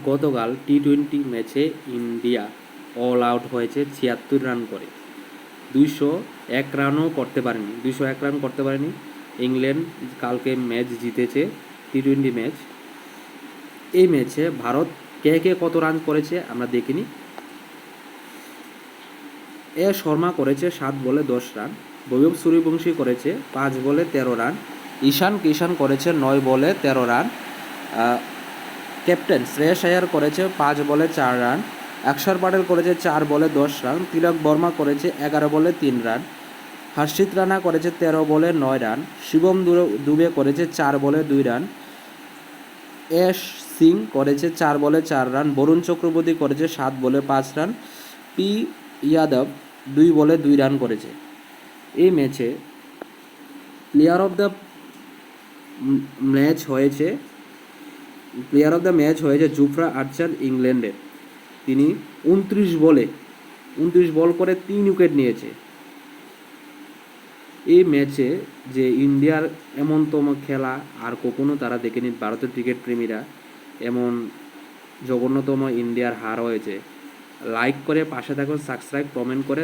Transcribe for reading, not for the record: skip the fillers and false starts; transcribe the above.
গতকাল টি-20 ম্যাচে India all out হয়েছে ৭৬ রান করে। ২০১ রান করতে পারেনি। ইংল্যান্ড কালকে ম্যাচ জিতেছে, টি-20 ম্যাচ। এই ম্যাচে ভারত কে কে কত রান করেছে আমরা দেখিনি। শর্মা করেছে ৭ বলে ১০ রান, বৈভব সূর্যবংশী করেছে ৫ বলে ১৩ রান, ঈশান কিষান করেছে ৯ বলে ১৩ রান, ক্যাপ্টেন শ্রেয়াস আয়ার করেছে ৫ বলে ৪ রান, অক্ষর প্যাটেল করেছে ৪ বলে ১০ রান, তিলক বর্মা করেছে ১১ বলে ৩ রান, হর্ষিত রানা করেছে ১৩ বলে ৯ রান, শিবম দুবে করেছে ৪ বলে ২ রান, এস সিং করেছে ৪ বলে ৪ রান, বরুণ চক্রবর্তী করেছে ৭ বলে ৫ রান, পি যাদব ২ বলে ২ রান করেছে। এই ম্যাচে প্লেয়ার অফ দ্য ম্যাচ হয়েছে জুফরা আর্চার ইংল্যান্ডের। তিনি ২৯ বল করে ৩ উইকেট নিয়েছে। এই ম্যাচে যে ইন্ডিয়ার এমনতম খেলা আর কখনো তারা দেখেনি, ভারতের ক্রিকেট প্রেমীরা। এমন জঘন্যতম ইন্ডিয়ার হার হয়েছে। লাইক করে পাশে থাকুন, সাবস্ক্রাইব কমেন্ট করে